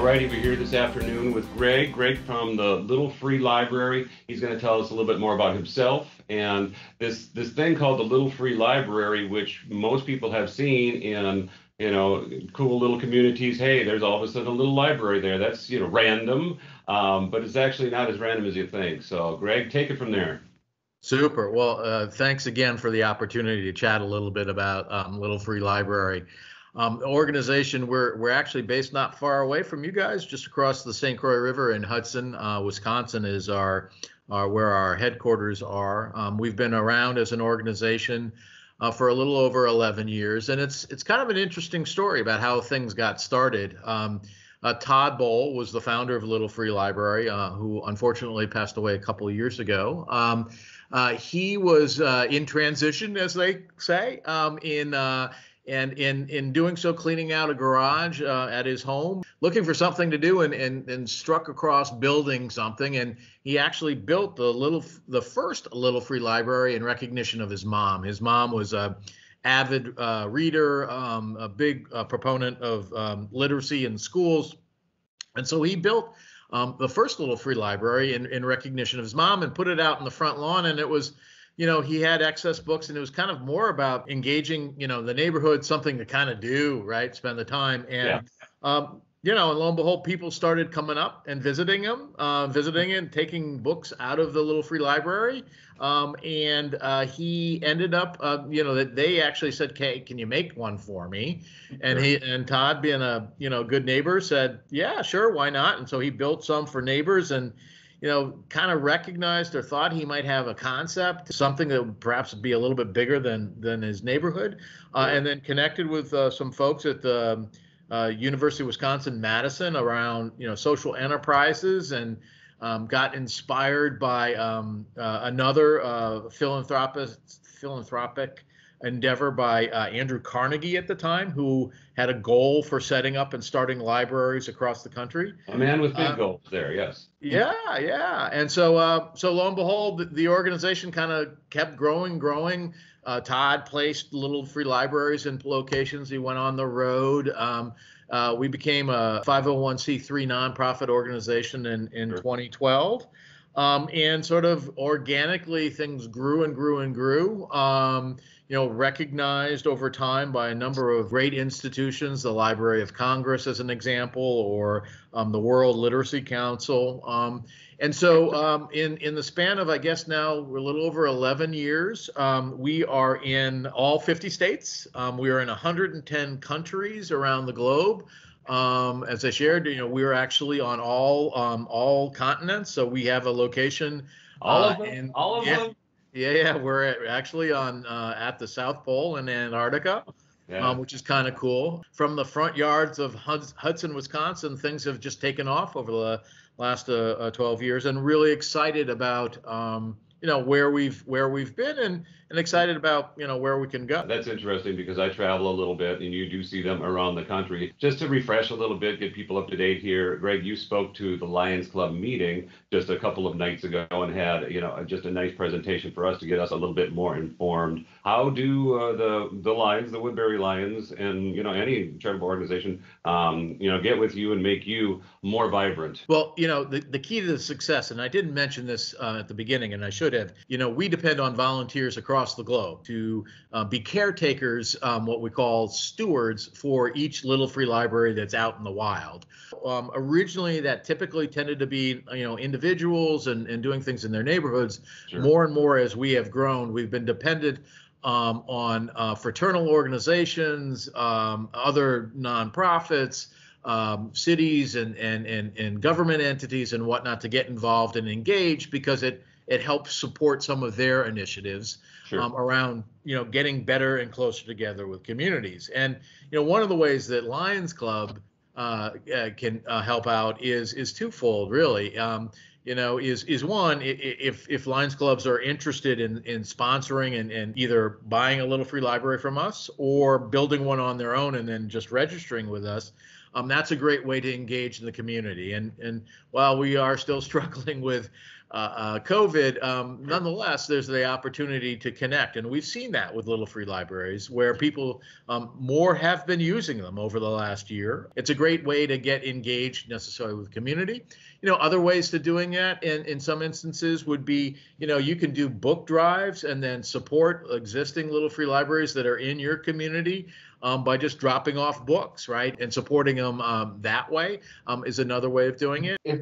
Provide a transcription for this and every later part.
righty, we're here this afternoon with Greig. Greig from the Little Free Library. He's going to tell us a little bit more about himself and this thing called the Little Free Library, which most people have seen in cool little communities. Hey, there's all of a sudden a little library there. That's random, but it's actually not as random as you think. So, Greig, take it from there. Super. Well, thanks again for the opportunity to chat a little bit about Little Free Library. The organization, we're actually based not far away from you guys, just across the St. Croix River in Hudson, Wisconsin is where our headquarters are. We've been around as an organization for a little over 11 years, and it's kind of an interesting story about how things got started. Todd Bowl was the founder of Little Free Library, who unfortunately passed away a couple of years ago. He was in transition, as they say, in doing so, cleaning out a garage at his home, looking for something to do, and struck across building something. And he actually built the first Little Free Library in recognition of his mom. His mom was a avid reader, a big proponent of literacy in schools. And so he built the first Little Free Library in recognition of his mom and put it out in the front lawn. And it was, he had excess books, and it was kind of more about engaging, the neighborhood, something to kind of do, right? Spend the time. And, and lo and behold, people started coming up and visiting him, and taking books out of the Little Free Library. He ended up, that they actually said, "Okay, can you make one for me?" And Todd, being a, good neighbor, said, "Yeah, sure, why not?" And so he built some for neighbors, and kind of recognized or thought he might have a concept, something that would perhaps be a little bit bigger than his neighborhood, and then connected with some folks at the University of Wisconsin-Madison around, social enterprises, and got inspired by another philanthropic endeavor by Andrew Carnegie at the time, who had a goal for setting up and starting libraries across the country. A man with big goals there, yes. Yeah. And so lo and behold, the organization kind of kept growing. Todd placed Little Free Libraries in locations. He went on the road. We became a 501c3 nonprofit organization in 2012. And sort of organically, things grew and grew. Recognized over time by a number of great institutions, the Library of Congress as an example, or the World Literacy Council. And so in the span of, I guess now we're a little over 11 years, we are in all 50 states. We are in 110 countries around the globe. As I shared, we're actually on all continents. So we have a location. All of them? Yeah, we're actually on at the South Pole in Antarctica, which is kind of cool. From the front yards of Hudson, Wisconsin, things have just taken off over the last 12 years, and really excited about where we've been, and excited about where we can go. That's interesting, because I travel a little bit, and you do see them around the country. Just to refresh a little bit, get people up to date here, Greig, you spoke to the Lions Club meeting just a couple of nights ago and had just a nice presentation for us to get us a little bit more informed. How do the Lions, the Woodbury Lions, and any charitable organization get with you and make you more vibrant? Well, the key to the success, and I didn't mention this at the beginning, and I should have, we depend on volunteers across the globe to be caretakers, what we call stewards, for each Little Free Library that's out in the wild. Originally, that typically tended to be, individuals and doing things in their neighborhoods. Sure. More and more as we have grown, we've been dependent on fraternal organizations, other nonprofits, cities and government entities and whatnot to get involved and engage, because it helps support some of their initiatives. Sure. Around getting better and closer together with communities. And one of the ways that Lions Club can help out is twofold, really. Is one, if Lions Clubs are interested in sponsoring and either buying a Little Free Library from us or building one on their own and then just registering with us, that's a great way to engage in the community. And while we are still struggling with COVID, nonetheless, there's the opportunity to connect. And we've seen that with Little Free Libraries, where people more have been using them over the last year. It's a great way to get engaged necessarily with the community. Other ways to doing that in some instances would be, you can do book drives and then support existing Little Free Libraries that are in your community. By just dropping off books, right, and supporting them that way is another way of doing it. If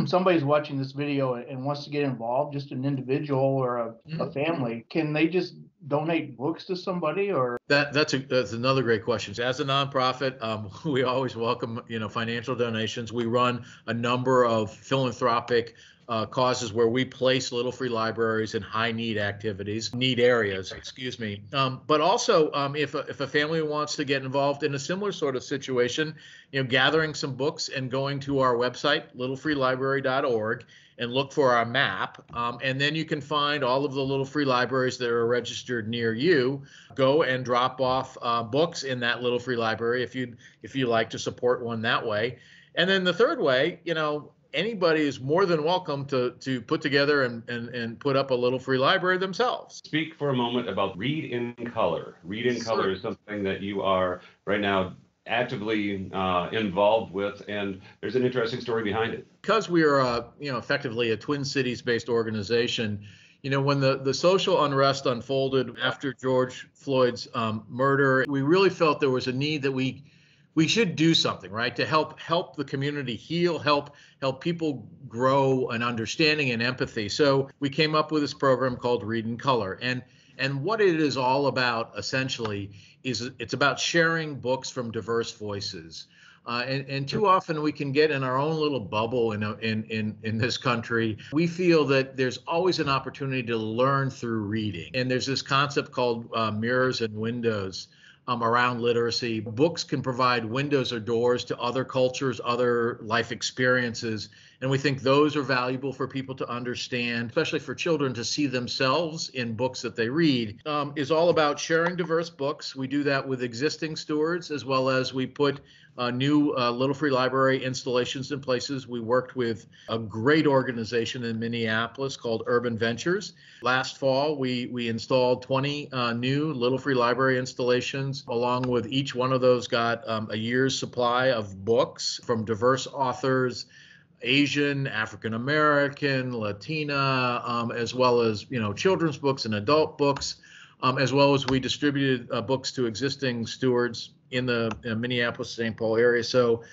somebody's watching this video and wants to get involved, just an individual or a family, can they just donate books to somebody? Or that's another great question. As a nonprofit, we always welcome financial donations. We run a number of philanthropic causes where we place Little Free Libraries in high need areas, excuse me. But also, if a family wants to get involved in a similar sort of situation, gathering some books and going to our website, littlefreelibrary.org, and look for our map. And then you can find all of the Little Free Libraries that are registered near you. Go and drop off books in that Little Free Library if you like to support one that way. And then the third way, anybody is more than welcome to put together and put up a Little Free Library themselves. Speak for a moment about Read in Color. Read in Color is something that you are right now actively involved with, and there's an interesting story behind it. Because we are, effectively a Twin Cities-based organization. When the social unrest unfolded after George Floyd's murder, we really felt there was a need that we should do something, right, to help the community heal, help people grow an understanding and empathy. So we came up with this program called Read in Color, and what it is all about essentially is it's about sharing books from diverse voices. And too often we can get in our own little bubble in this country. We feel that there's always an opportunity to learn through reading, and there's this concept called mirrors and windows. Around literacy. Books can provide windows or doors to other cultures, other life experiences, and we think those are valuable for people to understand, especially for children to see themselves in books that they read. Is all about sharing diverse books. We do that with existing stewards, as well as we put new Little Free Library installations in places. We worked with a great organization in Minneapolis called Urban Ventures. Last fall, we installed 20 new Little Free Library installations. Along with each one of those got a year's supply of books from diverse authors, Asian, African American, Latina, as well as children's books and adult books, as well as we distributed books to existing stewards in the Minneapolis-St. Paul area. So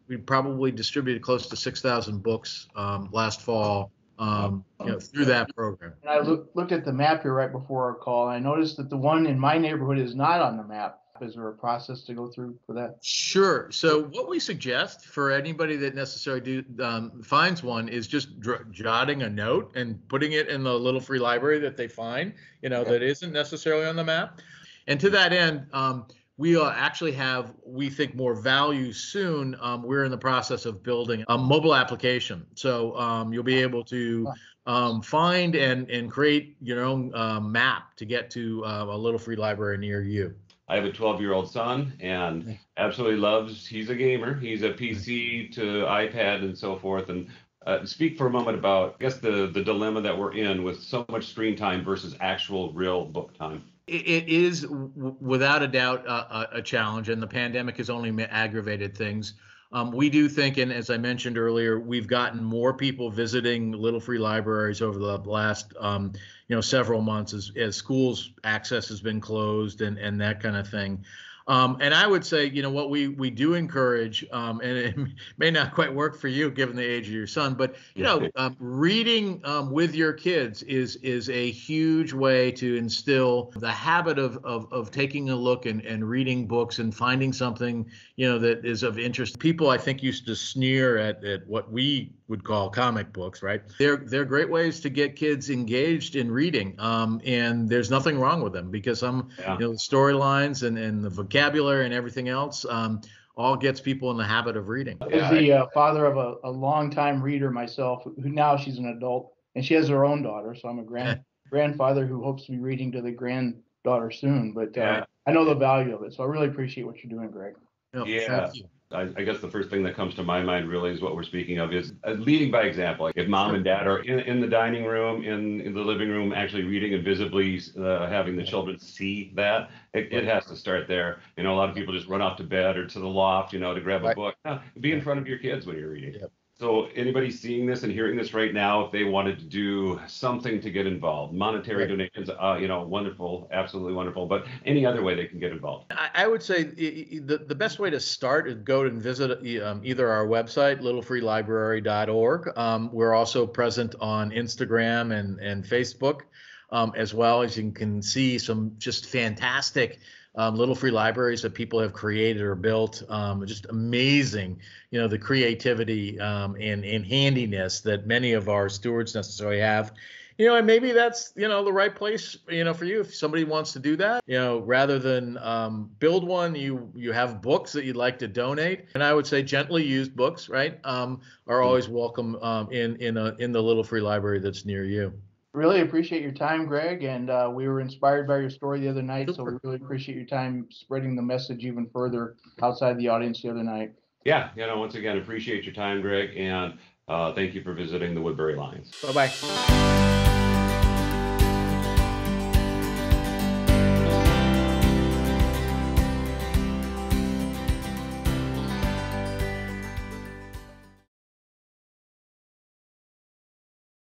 we probably distributed close to 6,000 books last fall through that program. And I looked at the map here right before our call, and I noticed that the one in my neighborhood is not on the map. Is there a process to go through for that? Sure. So what we suggest for anybody that necessarily finds one is just jotting a note and putting it in the Little Free Library that they find, that isn't necessarily on the map. And to that end, we actually have, we think, more value soon. We're in the process of building a mobile application. So you'll be able to find and create your own map to get to a Little Free Library near you. I have a 12-year-old son and absolutely he's a gamer. He's a PC to iPad and so forth. And speak for a moment about, I guess, the dilemma that we're in with so much screen time versus actual real book time. It is without a doubt a challenge, and the pandemic has only aggravated things. We do think, and as I mentioned earlier, we've gotten more people visiting Little Free Libraries over the last several months as schools access has been closed and that kind of thing. And I would say, what we do encourage, and it may not quite work for you given the age of your son, but reading with your kids is a huge way to instill the habit of taking a look and reading books and finding something that is of interest. People, I think, used to sneer at what we would call comic books, right? They're great ways to get kids engaged in reading, and there's nothing wrong with them because the storylines and the vocabulary and everything else all gets people in the habit of reading. As the father of a longtime reader myself, who now she's an adult and she has her own daughter, so I'm a grandfather who hopes to be reading to the granddaughter soon. But I know the value of it, so I really appreciate what you're doing, Greig. Thank you. I guess the first thing that comes to my mind really is what we're speaking of is leading by example. Like if mom and dad are in the dining room, in the living room, actually reading and visibly having the children see that, it has to start there. You know, a lot of people just run off to bed or to the loft, you know, to grab a book. No, be in front of your kids when you're reading. Yep. So anybody seeing this and hearing this right now, if they wanted to do something to get involved, monetary donations, you know, wonderful, absolutely wonderful. But any other way they can get involved. I would say the best way to start is go and visit either our website, littlefreelibrary.org. We're also present on Instagram and Facebook, as well. As you can see, some just fantastic Little Free libraries that people have created or built. Just amazing, you know, the creativity and handiness that many of our stewards necessarily have. You know, and maybe that's, you know, the right place, you know, for you. If somebody wants to do that, you know, rather than build one, you have books that you'd like to donate. And I would say gently used books, right, are always welcome in the Little Free library that's near you. Really appreciate your time, Greg, and we were inspired by your story the other night, so we Super. really appreciate your time spreading the message even further outside the audience the other night. Yeah, you know, once again, appreciate your time, Greg, and thank you for visiting the Woodbury Lions. Bye-bye.